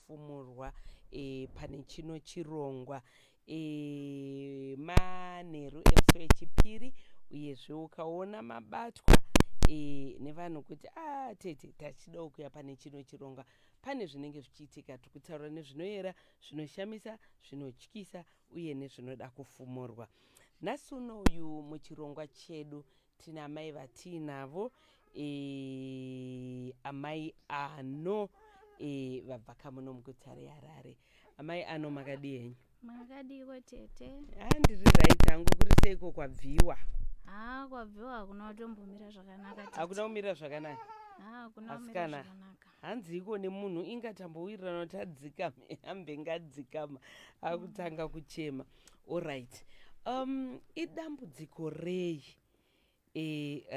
kufumurwa pane chino chirongwa manheru emusi wechipiri, uyezve ukaona mabatwa nevanhu kuti tete tachidawo kuya pane chino chirongwa, pane zvinenge zvichiitika. Tiri kutaura nezvinoyera, zvinoshamisa, zvinotyisa uye nezvinoda kufumurwa. Nhasi uno uyu muchirongwa chedu tina amai vatiinavo, amai Ano vabva kamuno muguta reHarare. Amai Ano, makadii henyu? Makadiko tete? Ndiri right hangu. Kuri seiko kwabviwa? Kwabviwa hakuna kutombomira zvakanaka tete. Hakuna kumira zvakanaka? Hakuna kumira zvakanaka. Hanzi iko nemunhu ingatambowirirana kuti adzikame, hambe ngadzikama akutanga kuchema. Alright. Idambudziko rei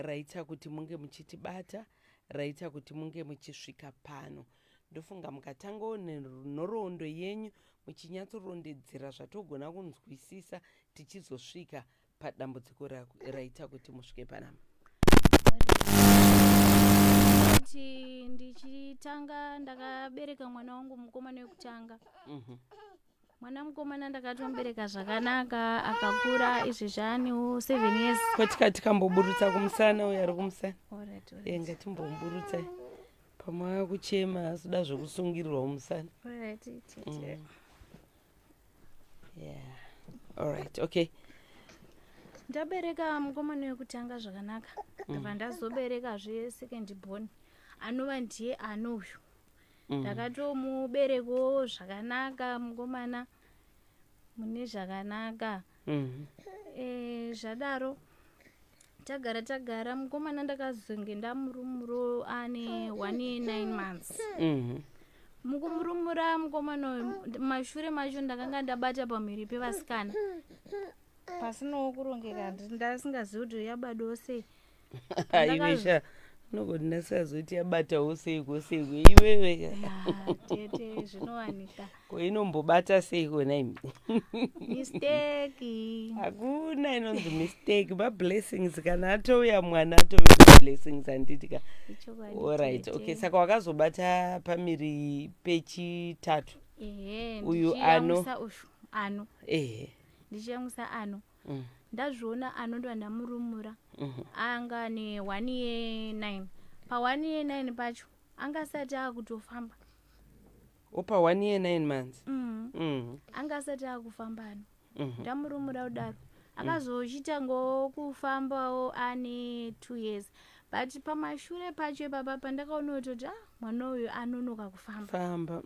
raita kuti munge muchitibata, raita kuti munge muchisvika pano? Ndofunga mukatangawo nenhoroondo yenyu muchinyatsorondedzera zvatogona kunzwisisa tichizosvika padambudziko raita kuti musvike panapa. Kuti ndichitanga ndakabereka mwana wangu mukomana wekutanga. Mwana mukomana ndakatomubereka zvakanaka, akakura, izvi zvanewo 7 years. Kotika tikamboburutsa kumusana uyo ari kumusana. Alright. Ngatimbomuburutsai. Pamwe kuchema asida zvokusungirirwa kumusana. Alright tete. Yeah. Alright. Okay. Ndabereka mukomana wekutanga zvakanaka. Ndabva ndazoberekazve second born anova ndiye Ano uyu. Ndakatomuberekawo zvakanaka mukomana mune zvakanaka. Zvadaro tagara mukomana ndakazonge ndamurumuro ane 1 year 9 months. Mukumurumura mukomana mashure macho ndakanga ndabata pamhiri pevasikana pasinawo kurongeka, ndasingazivi kuti yabadawo sei. Iwesha nogoti ndasingazoti yabatawo seiko iwewe tete zvinowanika. Ko inombobata seiko naimi? Mistake. Hakuna inonzi mistake. Mablessings kana atouya mwana atove blessings handitika. Alright. Okay, saka wakazobata pamiri pechitatu. Uyu Ano. Ano. Ndichiyamwisa Ano. Ndazviona Ano ndo ndamurumura. Anga ne 1 year 9. Pa 1 year 9 pacho anga asati akutofamba. Pa 1 year 9 months. Anga asati akufamba Ano. Ndamurumura kudaro. Akazochitangawo kufambawo ane 2 years. But pamashure pacho ipapa pandakaona kuti mwana uyu anonoka kufamba.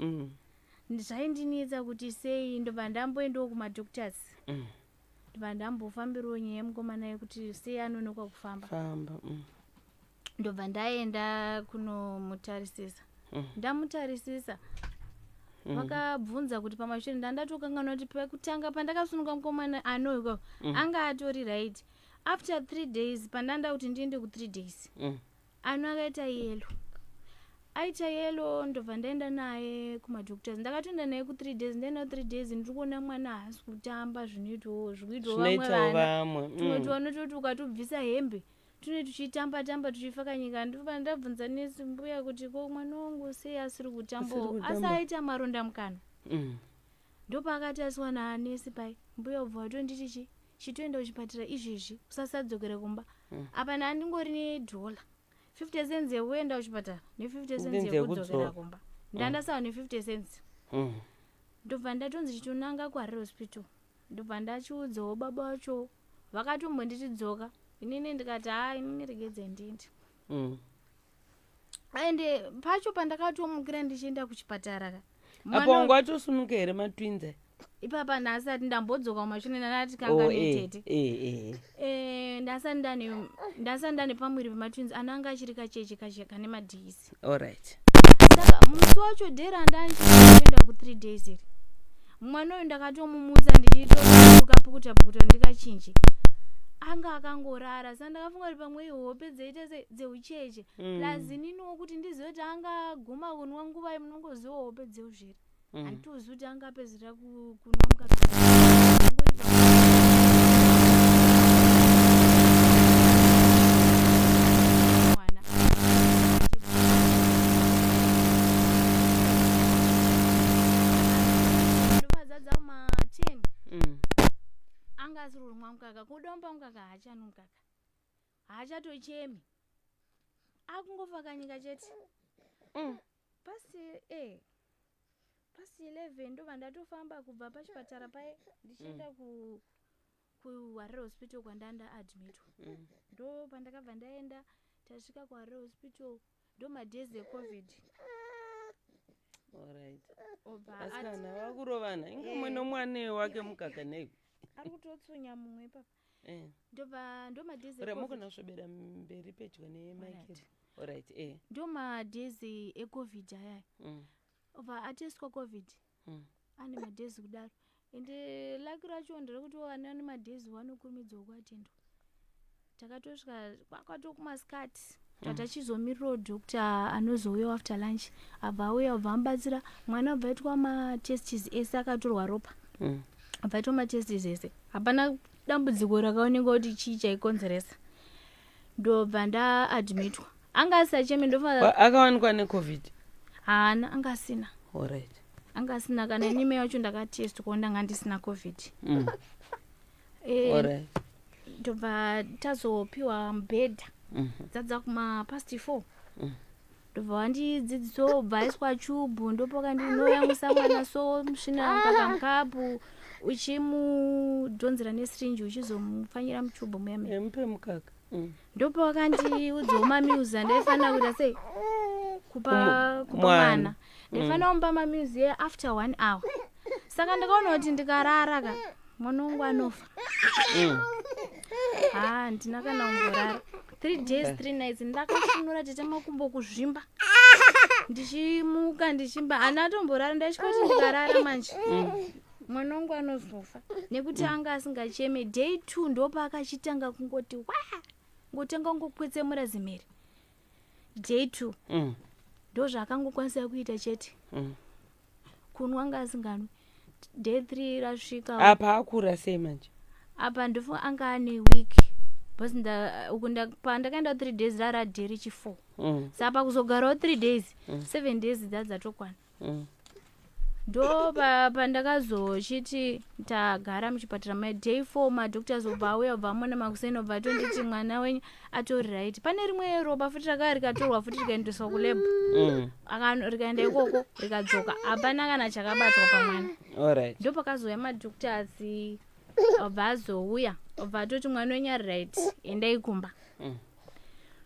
Zvaindinetsa kuti sei, ndobva ndamboendawo kumadoctors. Ndobva ndambofambirawo nyaya yemukomana yekuti sei anonoka kufamba. Ndobva ndaenda kunomutarisisa. Ndamutarisisa. Vakabvunza kuti pamashure ndatokangana kuti pekutanga pandakasununga mukomana Ano anga atori right. After 3 days pandanda kuti ndiende ku3 days. Ano akaita yellow. Aita yellow ndobva ndaenda naye kumadoctors. Ndakatoenda naye ku3 days. Ndaenda 3 days ndiri kuona mwana haasi kutamba zvinoitwa vamwe vana. Tunoitwa nototi ukatobvisa hembe tune tuchitamba tuchifakanyika. Ndobva ndabvunza nesi mbuya kuti ko mwana wangu sei asiri kutambawo, asi aita maronda mukana. Ndopakatariswa nanesi pai. Mbuya ubva watonditi chitoenda kuchipatara izvezvi usasadzokera kumba. Apa ndandingori ne$. 50 cents yekuenda kuchipatara ne50 cents yekudzokera kumba. Ndandasawa ne50 cents. Ndobva ndatonzi chitonanga kuHarare hospital. Ndobva ndachiudzawo baba vacho. Vakatombonditidzoka. Inini ndikati inini regedze ndindi. Ende pacho pandakatomukira ndichienda kuchipatara. Apo wangu atosunuka here matwins? Ipapa ndasati ndambodzoka kumashure ndati kanga netete. Ndasati ndane pamwiri pematwins ananga achiri kacheche kane madhisi. Alright. Saka musi wacho dhera ndandichienda ku3 days iri. Mwana uyu ndakatomumutsa ndichitokapukuta ndikachinje. Anga akangorara. Saka ndakafunga kuti pamwe hope dzeita dzeucheche. Plus niniwo kuti ndizive kuti anga guma kunwa nguva yemunongoziva hope dzeuzviri. Handitozivi kuti anga apedzera kunwa mukaka. angasirurumwa mukaka kudomba mukaka haachani mukaka haachatochemi akungofakanyika chete pasi 11 ndobva ndatofamba kubva pachipatara paye ndichienda kuHarare Hospital kwandanda admitwa ndo pandakabva ndaenda tasvika kuHarare Hospital ndo madhezi eCovid. Alright. Asikana vakurovana inga mwene mwane wake mukaka nei ari kutotsunya mumwe papa ndobva ndo madhezi remukona kusvobera mberi pedyo nemaikiri. Alright. Ndo madhezi eCovid aya obva ateswa Covid ane madhezi kudaro ende laki racho nderekuti wana nemadhezi wanokurumidzawo kuatendwa. Takatosvika kwakatokumasikati tatachizomirirawo dhokta anozouya after lunch abva auya abva amubatsira mwana abva aitwa matestis ese akatorwa ropa abva aitwa matestis ese hapana dambudziko rakaonekwa kuti chii chaikonzeresa ndobva ndaadmitwa anga asachemi ndofa akawanikwa neCovid haana anga asina. Alright. Anga asina kana nime yacho ndakatest kuona ngandisina Covid. Alright. Ndobva tazopiwa mubhedha dzadza kuma past 4 ndobva wandidzidziso bva aiswa chubu ndopoka ndinoyamwisa mwana so musvina mpaka mukapu uchimudhonzera nesyringe uchizomupfanyira muchubu muyame mupe mukaka ndopoka kandiudzawo mamiuza ndaifanira kuita sei kupa mwana ndaifanira kumupa mamiuzi after 1 hour saka ndakaona kuti ndikarara ka mwana wangu anofa ndina kana ungorara 3 days 3 nights ndakashunura tete makumbo kuzvimba ndichimuka ndichimba anatomborara ndachikoti ndikarara manje mwana wangu anozofa nekuti anga asingacheme. Day 2 ndopa akachitanga kungoti ngotanga kungokwetsemura zimheri. Day 2 ndo zvakangokwanisa kuita chete kunwa anga asinganwi. Day 3 rasvika apa akura sei manje apa ndofunga anga ane week basi pandakaenda 3 days rara dheri 4 sapa kuzogarawo 3 days 7 days dzadzatokwana ndo pandakazochiti tagara muchipatara maday 4 madoctors obva auya obva amona makuseni obva atonditi mwana wenyu atori right. Pane rimwe ropa futi raka rikatorwa futi rikaendeswa kulab rikaenda ikoko rikadzoka hapana kana chakabatwa pamwana. Ndo pakazouya madoctors obva azouya obva atoti mwana wenyu ari right endai kumba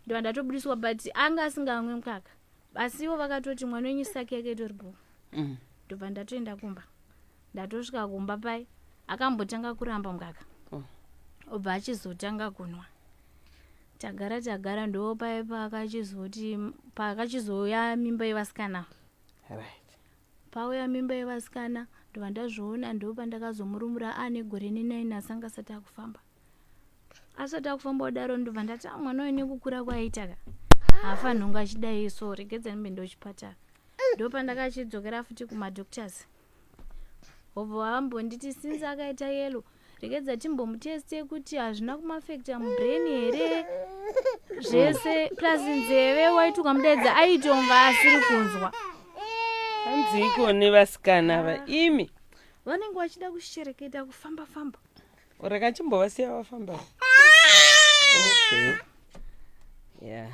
ndo ndatobudiswa but anga asingamwe mukaka asiwo vakatoti mwana wenyu saki yake itoripo ndobva ndatoenda kumba. Ndatosvika kumba pai akambotanga kuramba mukaka obva achizotanga kunwa. Tagara ndo pai pakachizouya mimba yevasikana. Pauya mimba yevasikana ndobva ndazviona ndo pandakazomurumura ane gore ne9 asanga asati akufamba. Asati akufamba kudaro ndobva ndati mwana wenyu nekukura kwaita ka hafa nhongo achidai so regedzani mbe ndochipatara. Ndo pandakachidzokera futi kumadoctors obva vambonditi since akaita yellow regedza timbomuteste kuti hazvina kumafekta mubrain here zvese plus nzeve waiti ukamudaidza aitonga asiri kunzwa. hanziko nevasikana vaimi vanenge vachida kushereketa kufamba rakachimbovasiya vafamba. Yeah.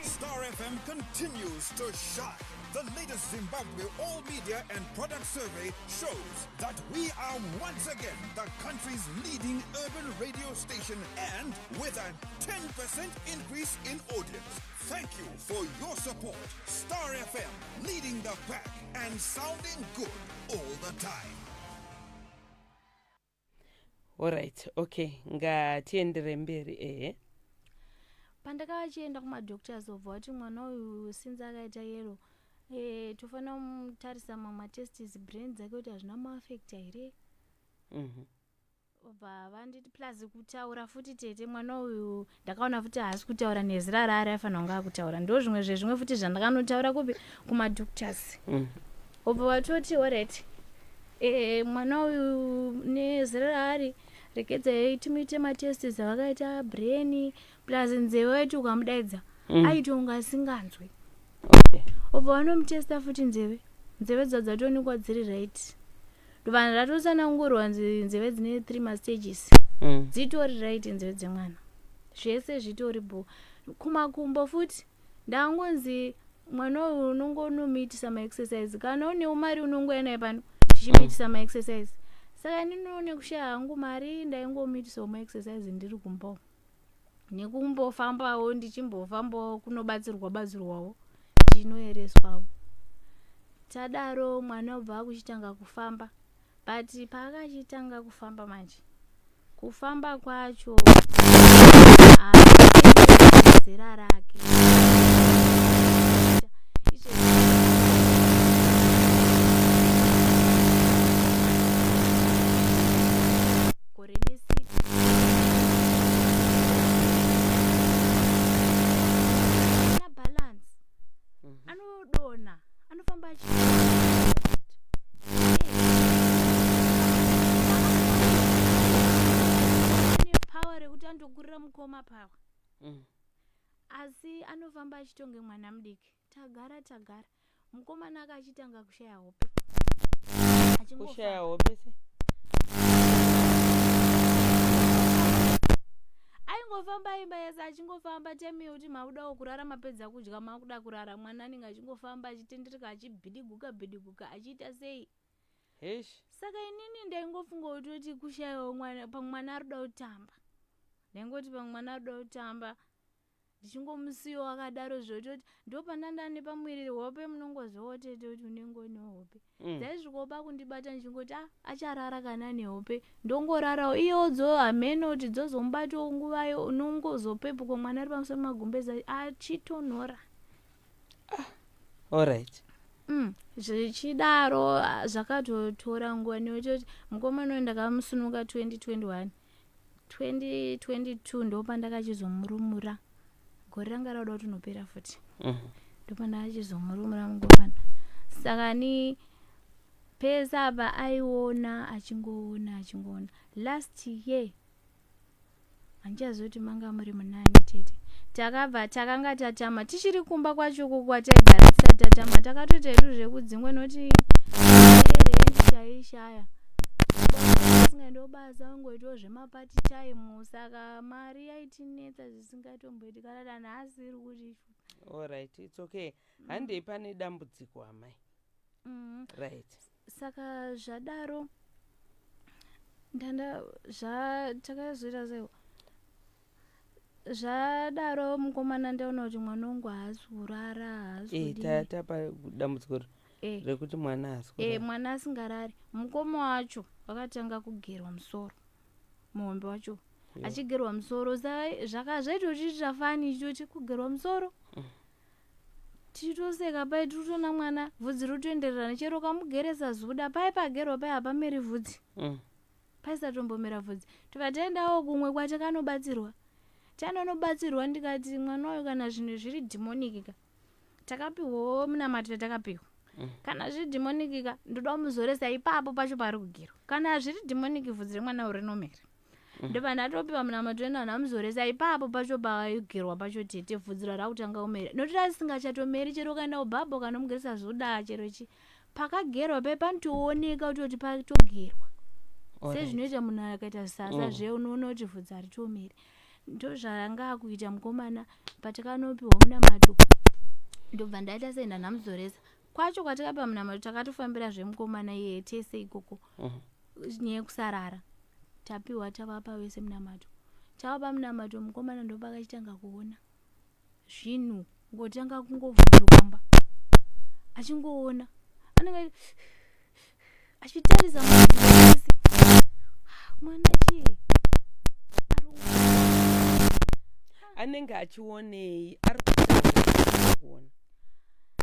Star FM continues to shine. The latest Zimbabwe All Media and Product Survey shows that we are once again the country's leading urban radio station and with a 10% increase in audience. Thank you for your support. Star FM, leading the pack and sounding good all the time. Alright, okay. Ngatiendere mberi pandakachienda kumadoctors obva vati mwana uyu since akaita yero tofanira kumutarisa mamwe testis brain dzake kuti hazvina maafekta here. Obva vanditi plus kutaura futi tete mwana uyu ndakaona futi haasi kutaura nezira raari aifanira kunge akutaura ndo zvimwe zvezvimwe futi zvandakanotaura kupi kumadoctors. Obva vatoti alright mwana uyu nezira raari regedzai timuite matestis avakaita brain plus nzeve waiti ukamudaidza aitonga asinganzwi. obva vanomutesta futi nzeve dzatonikwa dziri right. vanhu ratotsanangurwa nzeve dzine 3 mastages dzitori right nzeve dzemwana zvese zvitori bo. Kumakumbo futi ndangonzi mwana uyu unongonomuitisa maexercise kana unewo mari unongoenda pano tichimuitisa maexercise. Saka ndinoone kushaya hangu mari ndaingomuitisawo maexercise ndiri kumbawo nekumbofambawo ndichimbofambawo kunobatsirwawo ndinoereswawo. Tadaro mwana ubva akuchitanga kufamba, but paakachitanga kufamba manje kufamba kwacho zera rake gore nesiti ana balance anodona anofamba power rekuti andogurira mukoma pawa asi anofamba achitonge mwana mudiki. Tagara mukomana akachitanga kushaya hope aingofamba imba yese achingofamba temiyo kuti makudawo kurara mapedza kudya makuda kurara mwana anenge achingofamba achitendereka achibhidiguka achiita sei. Saka inini ndaingofunga kuti kushayawo pamwana arikuda kutamba ndaingoti pamwana arikuda kutamba ndichingomusiyo akadaro zvototi ndopanandane pamwiri hope munongozivawo tete kuti unenge une hope dzaisvikopa kundibata ndichingoti acharara kana nehope ndongorarawo iyodzo hameno kuti dzozomubatawo nguvayo unongozopepuka mwana ari pamusoro magumbeza achitonhora. Alright. Zvichidaro zvakatotora nguva nekuti mukomana ndakamusunuka 2022 ndopandakachizomurumura gore ranga rauda kuti unopera futi ndopandakachizomurumura mukomana. Saka ni pesa apa aiona achingoona last year handichazoti manga muri munani tete takabva takanga tatama tichiri kumba kwacho kwataigara tisati tatama takatoti hedu zvekudzingwe noti rendi taishaya singaendobasa wangoitawo zvemapati time. Saka mari yaitinetsa zvisingatomboiti kana danhi asiri kuti alright it's okay handei pane dambudziko amai. Right. Saka zvadaro takazoita sei zvadaro mukomana ndaona kuti mwana wangu haasi kurara haasi tapa dambudziko rekuti mwana haasi kurara. Mwana asingarari. Mukoma wacho wakatanga kugerwa musoro muhombe wacho achigerwa musoro zvakaitotiitira fani ichoti kugerwa musoro titoseka pai totona mwana vhudzi rotoendererana chero kamugeresa zuda pai pagerwa pai hapameri vhudzi paisatombomera vhudzi. Tikataendawo kumwe kwatakanobatsirwa tanobatsirwa ndikati mwana wayo kana zvinhu zviri dhimonikika takapiwawo munamatira takapiwa kana zviri dhimonikika ndoda kumuzoresa ipapo pacho pari kugerwa kana zviri dhimoniki vhudzi remwana urinomera ndopandatopiwa munamatira enanhu amuzoresa ipapo pacho paigerwa pacho tete vhudzi rarakutanga kumera nokuti asingachatomeri chero kaenda kubhabho kana mugeresa zuda chero chi pakagerwa pai panotooneka kuti patogerwa sezvinoita munhu akaita zvisasa zveunoona kuti vhudzi haritomeri. Ndozvanga akuita mukomana patakanopiwa munamato ndobva ndaita senda namuzoresa kwacho kwatakapiwa munamato takatofambira zvemukomana iye tese ikoko nekusarara tapiwa tavapa wese munamato tavapa munamato mukomana ndopakachitanga kuona zvinhu ngotanga kungovhundukamba achingoona anenge achitarisa madzisi mwana chii anenge achionei kuona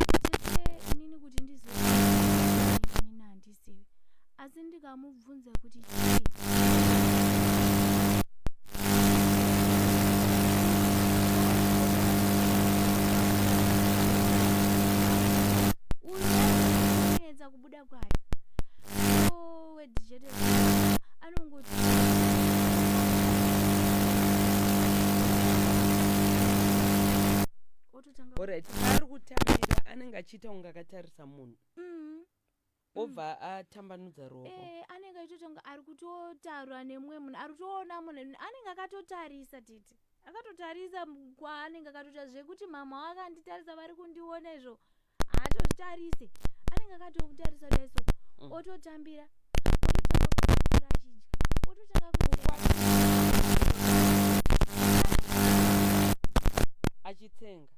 tete inini kuti ndizive inini handizivi asi ndikamubvunza kuti chii unoedza kubuda kwayo wedijete anongoti ototanga Alright, ari kutambira anenge achiita kunge akatarisa munhu obva atambanudza ruoko. Anenge achitotanga ari kutotaura nemumwe munhu, ari kutoona munhu anenge akatotarisa tete, akatotarisa kwaanenge akatotarisa zvekuti mama wake anditarisa vari kundiona izvo haatozvitarise, anenge akatotarisa daiso ototambira, ototanga kutora achidya, ototanga achitsenga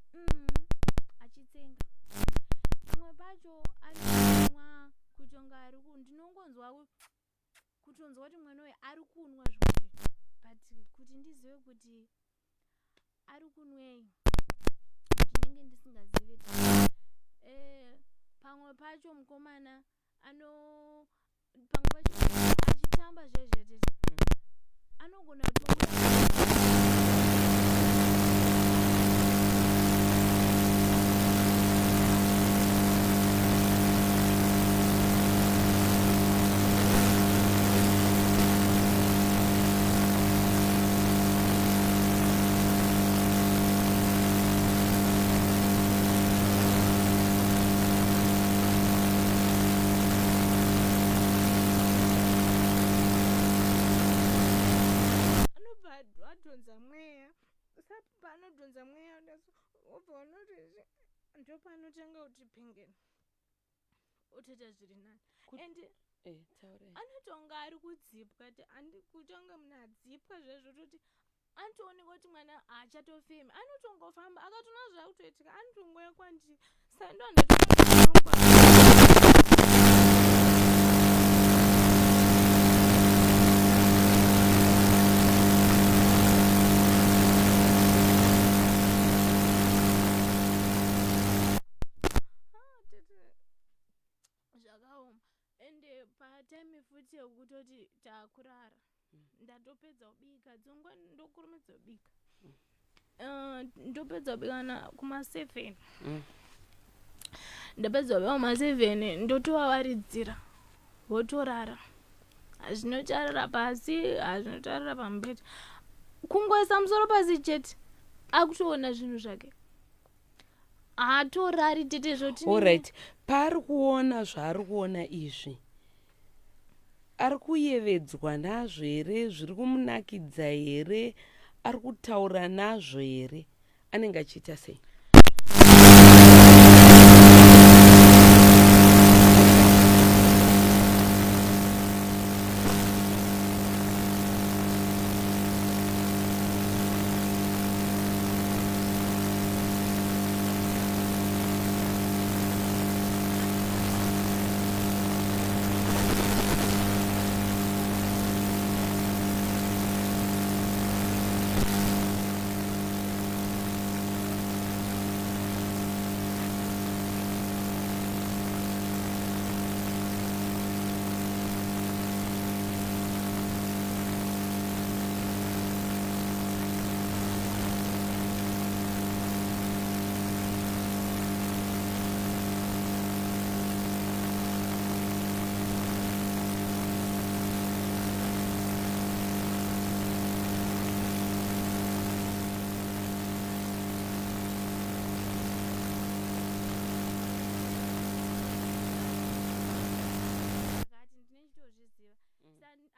achitsenga. Pamwe pacho arikunwa kutonga ari ndinongonzwa kutonzwa kuti mwana uyu ari kunwa zvimwe but kuti ndizive kuti ari kunwei ndinenge ndisingazivi. Pamwe pacho mukomana pamwe pacho achitamba zvezvetete anogona panodhonza mweya wobva unoti ndo panotanga kuti pengeni otoita zviri nani ende anotonga ari kudzipwa kutanga munhu adzipwa zvezvo toti anotooneka kuti mwana haachatofemi, anotongofamba akatona zvakutoitika anotongoya kwandiri sando andatonga zvakaoma. Ende patime futi yekutoti taakurara ndatopedza kubika dzongwa ndokurumidza kubika ndopedza kubika kuma7 ndapedza kubika kuma7 ndotovavaridzira votorara, hazvinocharara pasi hazvinocharara pamubhedha, kungoisa musoro pasi chete akutoona zvinhu zvake haatorari tete zvoti. Alright, paari kuona zvaari kuona izvi ari kuyevedzwa nazvo here, zviri kumunakidza here, ari kutaura nazvo here, anenge achiita sei?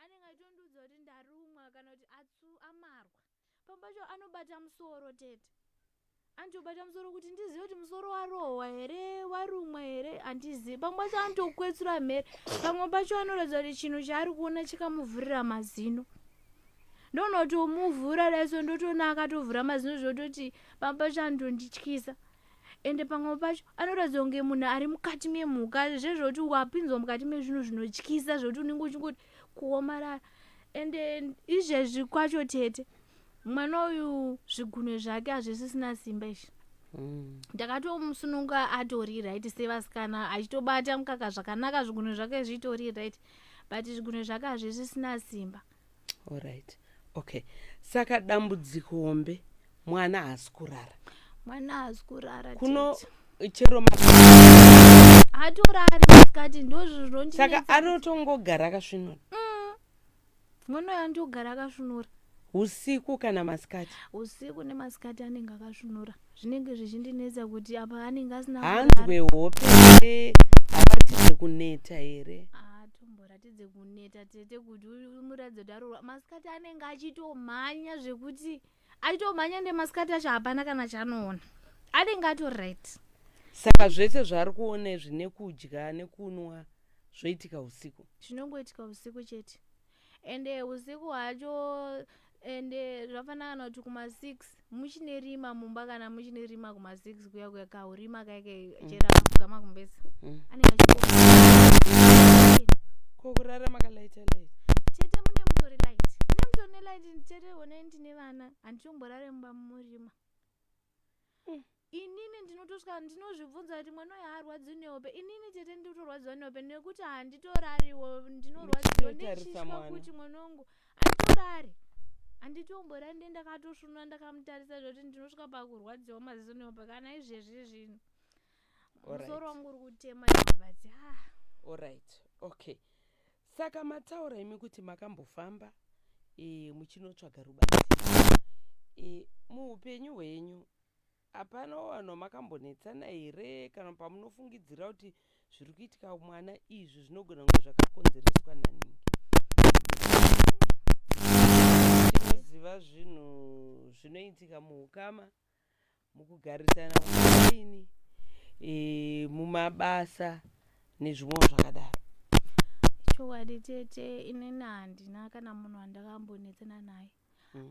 Anenge achitondiudza kuti ndarumwa kana kuti amarwa. Pambacho anobata musoro tete, anotobata musoro kuti ndizive kuti musoro warohwa here, warumwa here, handizivi. Pambacho anotokwetsura mhere, pamwe pacho anoratidza kuti chinhu chaari kuona chikamuvhurira mazino, ndonotomuvhura daiso ndotoona akatovhura mazino zvototi pamwe pacho anotondityisa. Ende pamwe pacho anoratidza kunge munhu ari mukati memhuka zvezvoti wapinzwa mukati mezvinhu zvinotyisa zvoti unenge uchingoti kuomarara. Ende izvezvi kwacho tete mwana uyu zvigunwe zvake hazvisisina simba izvi. Ndakatomusununga atori right sevasikana achitobata mukaka zvakanaka, zvigunwe zvake zvitori right, but zvigunwe zvake hazvisisina simba. Alright, okay. Saka dambudziko hombe mwana haasi kurara. Mwana haasi kurara kuno tete. Chero hatorari masikati ndozvizvondinetsa. Saka anotongogara akasvinura. Mwana uyu anotogara akasvinura. usiku kana masikati? Usiku nemasikati anenge akasvinura, zvinenge zvichindinetsa kuti apa anenge asina hanzwe hope here, haratidze kuneta here? Tomboratidze kuneta tete kuti muratidze kuti arorwa. Masikati anenge achitomhanya zvekuti achitomhanya ndemasikati acho hapana kana chanoona, anenge ato right. Saka zvese zvari kuona zvine kudya nekunwa zvoitika usiku? Zvinongoitika usiku chete, ende usiku hacho ende zvafanana kuti kuma6 muchine rima mumba, kana muchine rima kuma6 kuya kuya kaurima kaike chera gama kumbesa anenge kokurara makalaita light tete mune mutori light tete one ndine vana handitomborare mumba murima. Inini ndinotosvika ndinozvibvunza kuti mwana uyu haarwadzi nehope, inini tete nditorwadziwa nehope nekuti handitorariwo, ndinorwadziwa ndechitya kuti mwana wangu handitorari, handitomborari ndendakatosvunwa ndakamutarisa zvoti ndinosvika pakurwadziwa maziso nehope kana izvezvi zvinhu musoro wangu uri kutema but alright, okay. Saka mataura imi kuti makambofamba muchinotsvaga rubatsiro muupenyu hwenyu, hapana vanhu makambonetsana here kana pamunofungidzira kuti zviri kuitika mwana izvi zvinogona kunge zvakakonzereswa naningi? Tinoziva zvinhu zvinoitika muukama, mukugarisana mumaini, mumabasa nezvimwewo zvakadaro. Chokwadi tete inini handina kana munhu wandakambonetsana naye,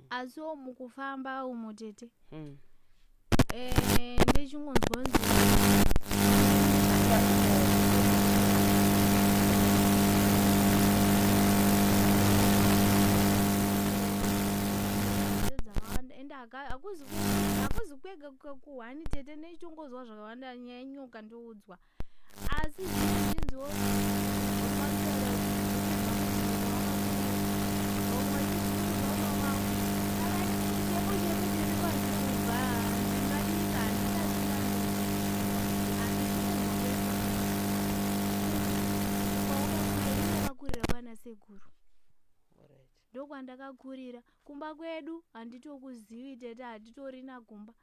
asiwo mukufamba umo tete ndechingonzwa hakuzi kwega kuhwani tete nechitongozwa zvakawanda nyaya yenyoka ndoudzwa, asi zvinzinziwo sekuru ndokwandakakurira. Kumba kwedu handitokuzivi tete, hatitorina kumba,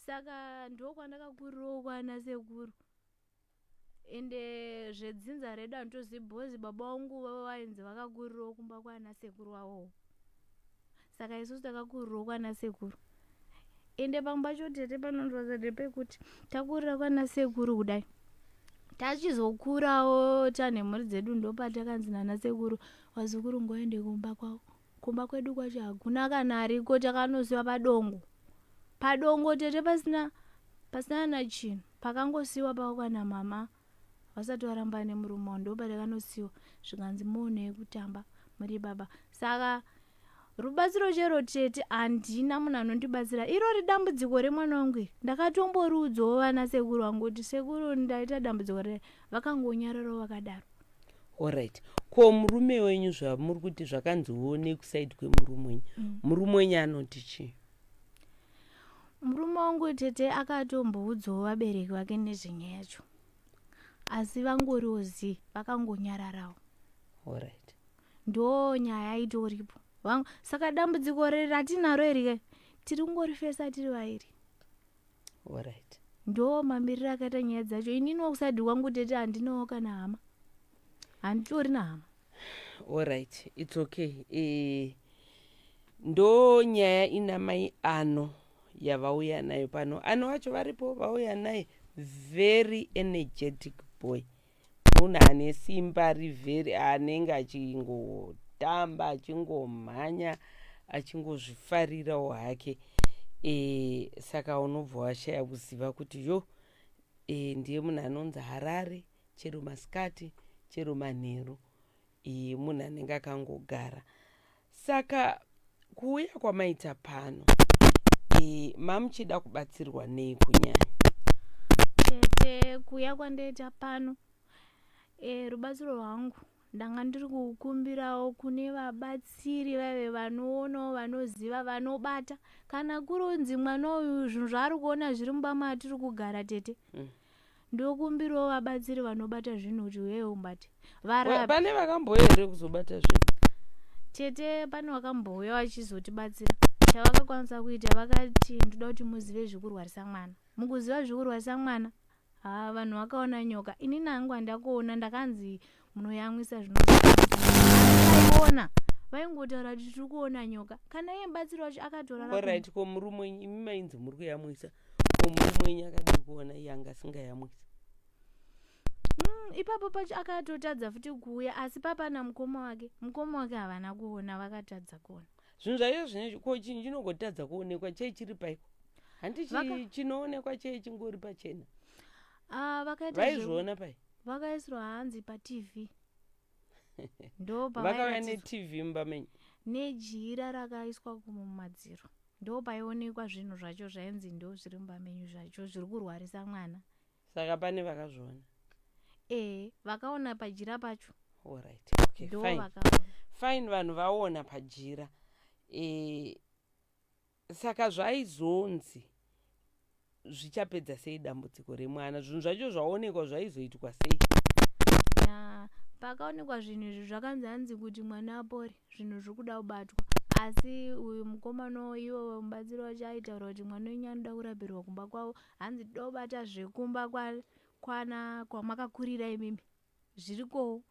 saka ndokwandakakurirawo kwana sekuru. Ende zvedzinza redu handitozivi bhozi baba vangu vainzi vakakurirawo kumba kwana sekuru wavo, saka isusu takakurirawo kwana sekuru. Ende pamwe pacho tete panondorwadza ndepekuti takurira kwana sekuru kudai, tachizokurawo tane mhuri dzedu ndopatakanzi nana sekuru wazukuru ngoende kumba kwavo. Kumba kwedu kwacho hakuna kana ariko, takanosiwa padongo tete pasina na chinhu, pakangosiwa pavo kana mama vasati varamba nemurume wavo, ndopatakanosiwa zvikanzi muonei kutamba muri baba. Saka rubatsiro chero tete handina munhu anondibatsira. Irori dambudziko remwana wangu ndakatomborudzwawo vana sekuru vangu kuti sekuru ndaita dambudziko re, vakangonyararawo vakadaro. Alright. Ko murume wenyu zvamuri kuti zvakanzione kusaidi kwemurume wenyu, murume wenyu anoti chii? Murume wangu tete akatomboudzawo vabereki vake nezvenyaya yacho, asi vangoriwozi vakangonyararawo. Alright. Ndo nyaya itoripo. Saka dambudziko ratinaro iri tiri kungorifesa tiri vairi. Alright. Ndo mamiriro akaita nyaya dzacho. Inini kusadi kwangu tete handinawo kana hama, handitori na hama. Alright, it's okay. Ndo nyaya ina mai ano yavauya nayo pano. Ano wacho varipo vauya naye, very energetic boy, munhu ane simba rivheri, anenge achingotamba achingomhanya achingozvifarirawo hake. Saka unobva washaya kuziva kuti yo ndiye munhu anonzi harare, chero masikati chero manheru, munhu anenge akangogara. Saka kuuya kwamaita pano, mamuchida kubatsirwa nei kunyanya? Tete kuuya kwandaita pano, rubatsiro rwangu ndanga ndiri kukumbirawo kune vabatsiri vaive vanoonawo, vanoziva, vanobata. Kana kurunzi mwana uyu zvinhu zvaari kuona zviri mumba matiri kugara tete, ndokumbirawo vabatsiri vanobata zvinhu kuti wewe umbate. Pane vakamboya here kuzobata zvinhu? tete pane wakambouya vachizotibatsira. Chavakakwanisa kuita vakati ndoda kuti muzive zvikurwarisa mwana. Mukuziva zvikurwarisa mwana, vanhu vakaona nyoka. Inini hangu handakuona, ndakanzi munoyamwisa zvinoona. Vaingotaura kuti tiri kuona nyoka. Kana iye mubatsiri wacho akatorara. Alright, ko murume imi mainzi muri kuyamwisa. Ko murume akadi kuona yanga singayamwisa. Ipapo pacho akatotadza futi kuuya, asi papana mukoma wake havana kuona, vakatadza kuona. Zvinhu zvayo zvinezvi ko chinhu chinogotadza kuonekwa chei chiri paiko. Handi chinoonekwa chei chingori pachena. Vaizviona pai. Vakaisirwa hanzi paTV. Vakauya neTV mumba menyu. Nejira rakaiswa kumadziro. Ndo paionekwa zvinhu zvacho zvainzi ndo zviri mumba menyu zvacho zviri kurwarisa mwana. Saka pane vakazviona. Vakaona pajira pacho. Alright, okay, fine, vanhu vaona pajira. Saka zvaizonzi zvichapedza sei dambudziko remwana. Zvinhu zvacho zvaonekwa zvaizoitwa sei? Pakaonekwa zvinhu izvi zvakanzi hanzi kuti mwana apore, zvinhu zviri kuda kubatwa. Asi uyu mukomana iwo mubatsiri wacho aitaura kuti mwana wenyu anoda kurapirwa kumba kwavo. Hanzi dobata zvekumba kwamakakurira imimi. Zvirikowo.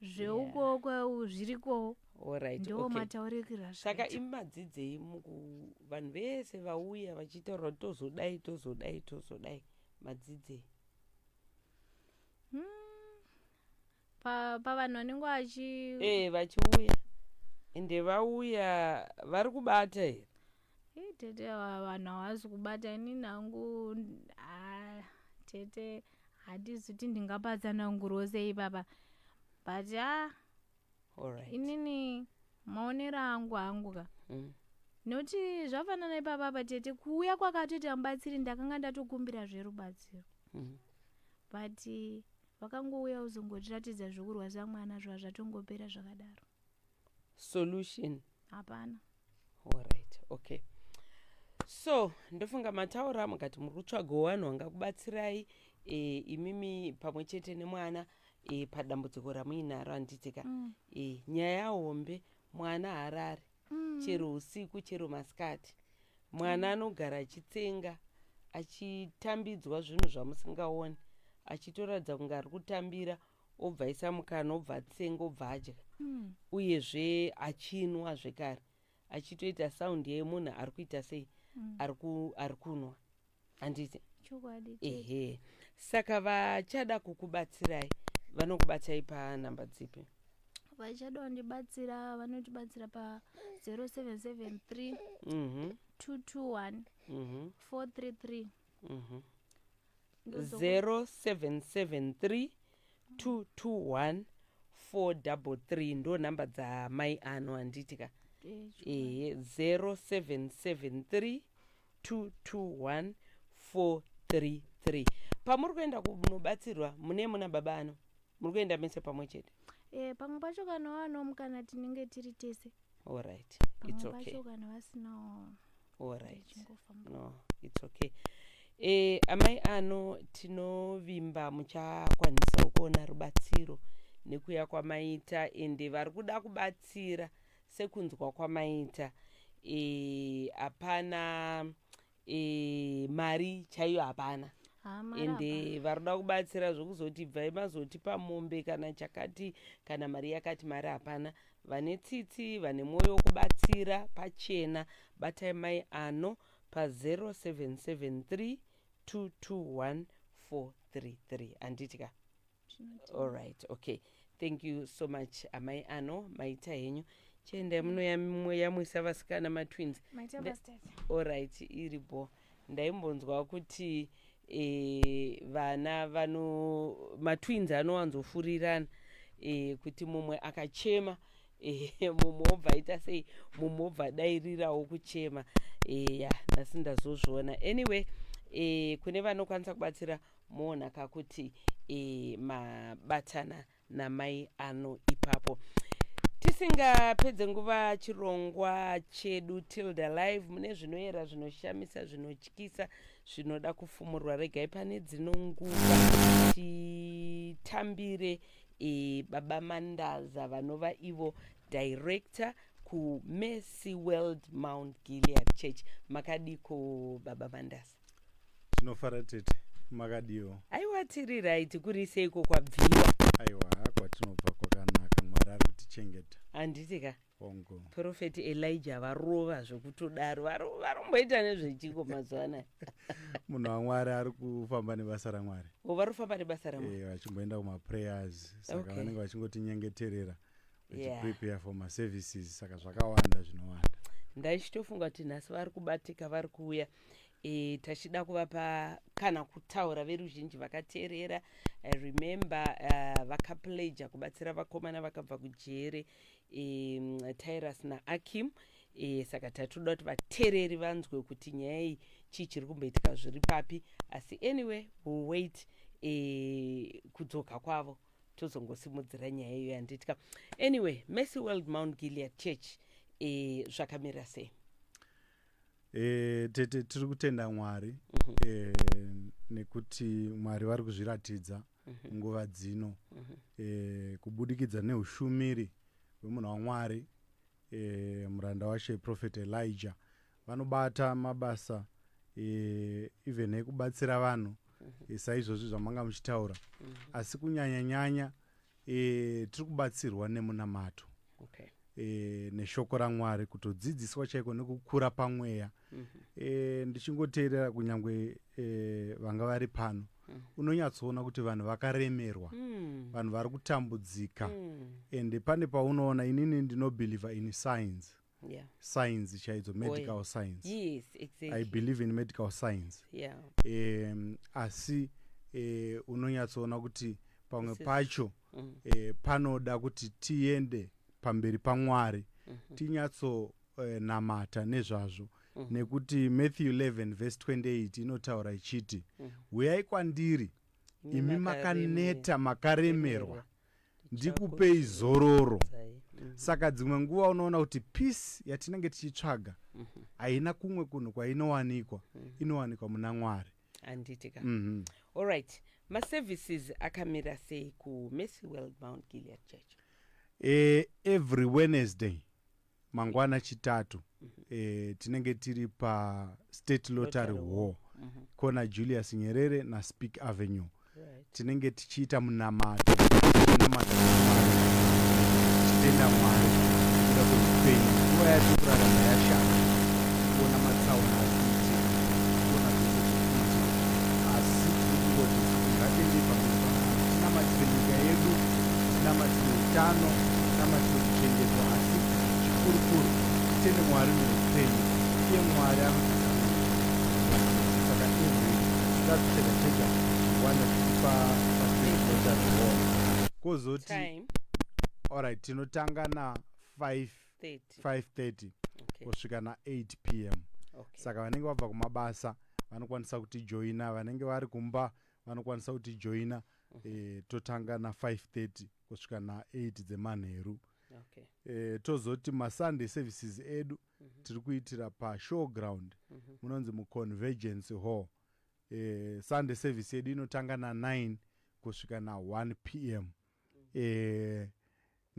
Zveukoko zvirikowo. Alright, ndo mataurikira. Saka imi madzidzei vanhu vese vauya vachitaura kuti tozodai madzidzei. Pavanhu vanenge vachiuya ende vauya vari kubata here? Tete vanhu havasi kubata. Inini hangu tete hatizuti ndingapatsana nguro sei papa, but inini maonero hangu ka. Noti zvafanana ipapa tete kuuya kwakatoti amubatsiri ndakanga ndatokumbira zverubatsiro. But vakangouya uzongotiratidza zvekurwarisa mwana zvatongopera zvakadaro. Solution hapana. Alright, okay. So ndofunga mataura mukati muri kutsvaga vanhu vangakubatsirai imimi pamwe chete nemwana padambudziko ramuinaro handitika. Nyaya hombe, mwana harari chero usiku chero masikati. Mwana anogara achitsenga achitambidzwa zvinhu zvamusingaoni, achitoratidza kunge ari kutambira, obva aisa mukana, obva atsenga, obva adya. Uyezve achinwa zvekare, achitoita saundi yemunhu ari kuita sei, ari kunwa. Handiti? Ehe. Saka vachada kukubatsirai vanokubatsirai panhamba dzipi? Vachada kundibatsira vanotibatsira pa 0773 221 433. 0773 221 433 ndo nhamba dzamai ano handitika. 0773 221 433. Pamuri kuenda kunobatsirwa muna baba ano muri kuenda mese pamwe chete? Pamwe pacho kana wano kana tinenge tiri tese. Alright, it's okay. Pamwe pacho kana vasina. Alright, no, it's okay. Amai ano tinovimba muchakwanisa kuona rubatsiro nekuya kwamaita ende vari kuda kubatsira sekunzwa kwamaita. Hapana mari chaiyo hapana. Ende varuda kubatsira zvokuzoti bvai mazotipa mombe kana chakati kana mari yakati, mari hapana. Vane tsitsi vane mwoyo wekubatsira pachena batai mai ano pa 0773 221 433 handitika. Alright, okay, thank you so much amai ano maita henyu. Chenda munoyamwisa vasikana matwins. Alright, iripo. Ndaimbonzwa kuti vana matwins anowanzofurirana kuti mumwe akachema mumwe obva aita sei, mumwe obva dairirawo kuchema. Nhasi ndazozviona. Anyway, kune vanokwanisa kubatsira moonaka kuti mabatana namai ano ipapo. Tisingapedze nguva chirongwa chedu Tilda Live, mune zvinoyera zvinoshamisa zvinotyisa zvinoda kufumurwa. Regai pane dzino nguva titambire baba Mandaza vanova ivo director kuMercy World Mount Gilead Church. Makadiko Baba Mandasa. Tinofara tete makadiwo. Aiwa tiri right kuri seiko kwabviwa. Aiwa kwatinobva kwakanaka, Mwari ari kutichengeta. Anditika. Ongo. Prophet Elijah varova zvokutodaro varomboita nezvechiko mazuva anaya. Munhu waMwari ari kufamba nebasa raMwari. Varifamba nebasa raMwari. Vachimboenda kuma-prayers, saka vanenge vachingotinyengeterera vachiprepare for ma-services, saka zvakawanda zvinowanda. Ndaichitofunga kuti nhasi vari kubatika vari kuuya. Tachida kuvapa kana kutaura veruzhinji vakateerera. I remember vakapleja kubatsira vakomana vakabva kujere Tyrus naAkim. Saka tatoda kuti vateereri vanzwe kuti nyaya iyi chii chiri kumboitika zviri papi. Asi anyway, we'll wait kudzoka kwavo tozongosimudzira nyaya iyo yanditika. Anyway, Mercy World Mount Gilead Church zvakamira sei? Tete tiri kutenda Mwari nekuti Mwari vari kuzviratidza nguva dzino kubudikidza neushumiri hwemunhu waMwari muranda washe Prophet Elijah. Vanobata mabasa even ekubatsira vanhu saizvozvi zvamanga muchitaura, asi kunyanya tiri kubatsirwa nemunamato neshoko raMwari, kutodzidziswa chaiko nekukura pamweya. Ndichingoteerera kunyangwe vanga vari pano, unonyatsoona kuti vanhu vakaremerwa, vanhu vari kutambudzika, ende pane paunoona. Inini ndinobhelieve in science. Science chaidzo, medical science. Yes, exactly. I believe in medical science. Asi unonyatsoona kuti pamwe pacho panoda kuti tiende pamberi paMwari tinyatso namata nezvazvo, nekuti Matthew 11 verse 28 inotaura ichiti, uyai kwandiri imi makaneta makaremerwa, ndikupei zororo. Saka dzimwe nguva unoona kuti peace yatinenge tichitsvaga haina kumwe kunhu kwainowanikwa, inowanikwa muna Mwari. Anditika. All right. Ma-services akamira sei kuMercy World Mount Gilead Church? Every Wednesday mangwana chitatu tinenge tiri pa State Lottery Hall, kona Julius Nyerere na Speak Avenue. Tinenge tichiita munamato, titenda Mwari kuda kweupenyu. Nguva yati kurarama yashata, kuona matsaona akuitika, kuona zvekuitika, asi tikungoti ngatende pamberi paMwari. Tinamatire nyika yedu, tinamatire utano, tinamatire kuchengetwa, asi chikurukuru titende Mwari neupenyu, iye Mwari anotitsamwira. Saka tatakucheka wanda tipa kozoti alright, tinotanga na 5:30 kusvika na 8 p.m. Saka vanenge vabva kumabasa vanokwanisa kuti joina, vanenge vari kumba vanokwanisa kuti joina. Totanga na 5:30 kusvika na 8 dzemanheru. Tozoti maSunday services edu tiri kuitira paShowground, munonzi muConvergence Hall. Sunday service yedu inotanga na 9 kusvika na 1 p.m.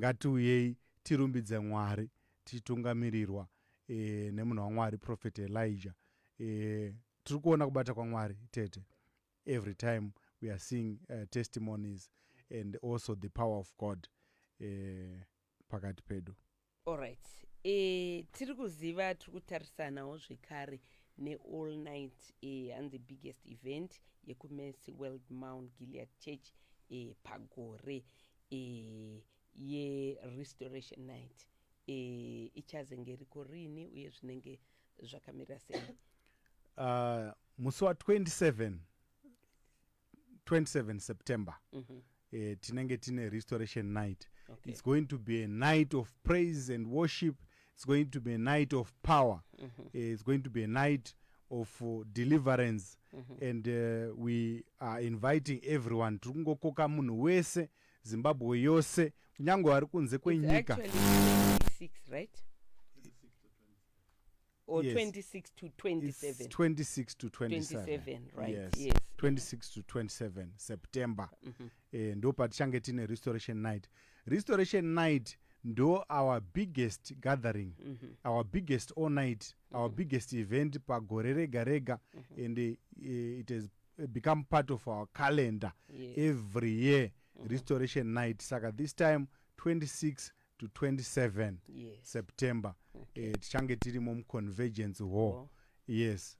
Ngatiuyei tirumbidze Mwari tichitungamirirwa nemunhu waMwari Prophet Elijah. Tiri kuona kubata kwaMwari tete. Every time we are seeing testimonies and also the power of God pakati pedu. All right. Tiri kuziva tiri kutarisanawo zvekare ne-all night and the biggest event yekuMercy World Mount Gilead Church pagore ye-restoration night. Ichazenge riko rini uye zvinenge zvakamira sei? Musi wa 27 September tinenge tine restoration night. It's going to be a night of praise and worship. It's going to be a night of power. It's going to be a night of deliverance. And we are inviting everyone. Tungokoka munhu wese, Zimbabwe yose, kunyange vari kunze kwenyika. It's actually 26, right? Or Yes. 26 to 27. It's 26 to 27. 27, right? Yes. 26 to 27 September. Ndo patichange tine restoration night. Restoration night ndo our biggest gathering, our biggest all night, our biggest event pagore rega rega, and it has become part of our calendar every year, restoration night. Saka this time 26 to 27 September, tichange tirimo muconvergence hall. Yes,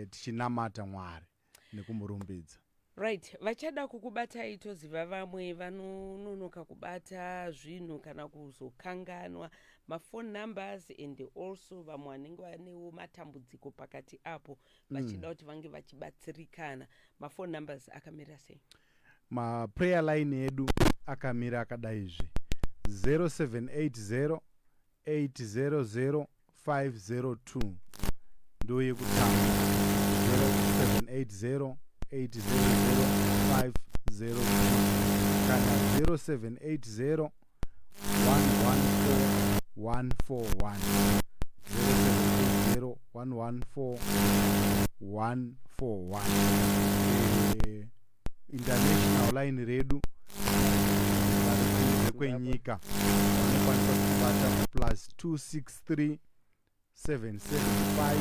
tichinamata Mwari nekumurumbidza. Right, vachada kukubatai toziva vamwe vanononoka kubata zvinhu kana kuzokanganwa mafone numbers, and also vamwe vanenge vanewo matambudziko pakati apo vachida kuti vange vachibatsirikana. Mafone numbers akamira sei? Prayer line yedu akamira akadaizve 0780 800 502 ndo yekutanga 0780 800 502 kana 0780 114 141 0780 114 141. International line redu kwenyika unokwanisa kubata +263 775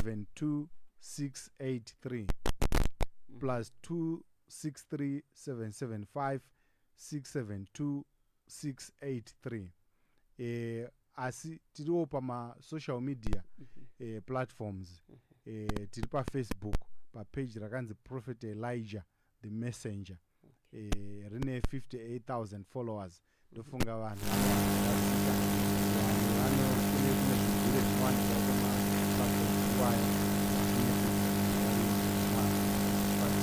672 683 +263 775 672 683. Asi tiriwo pama-social media platforms. Tiri pa-Facebook page rakanzi Prophet Elijah the Messenger, rine 58,000 followers. Ndofunga vanhu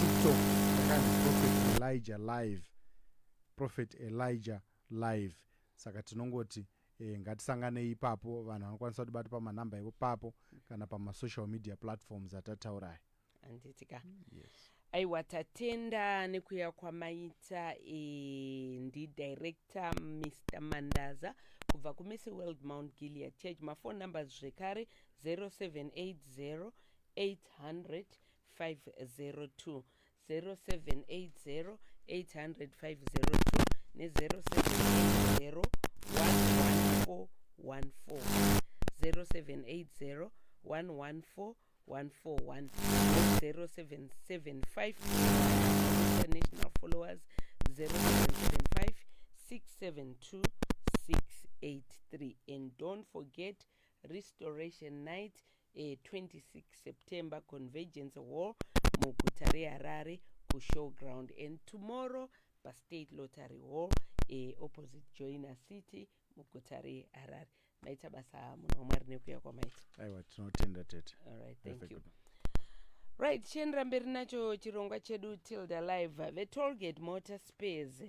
TikTok rakanzi Prophet Elijah live, Prophet Elijah live. Saka tinongoti ngatisangane ipapo, vanhu vanokwanisa kuti bata pamanamba ipapo kana pama-social media platforms atataurayi. Anditika. Aiwa, tatenda nekuya kwamaita ndi director Mr. Mandaza kubva kuMercy World Mount Gilead Church. Mafone numbers zvekare 0780 800 502 0780 800 502 ne0780 114 141 0780 114 141 0775 international followers 0775 672 683. And don't forget Restoration Night, 26 September, Convergence Hall, Mugutare Harare, ku Showground. And tomorrow, State Lottery Hall, opposite Joina City, Mugutare Harare. Maita basa muno mwari nekuya kwa maita. Aiwa, tinotenda tete. All right, thank you. Right, chenra mberi nacho chirongwa chedu Tilda Live. The Tollgate Motor Spares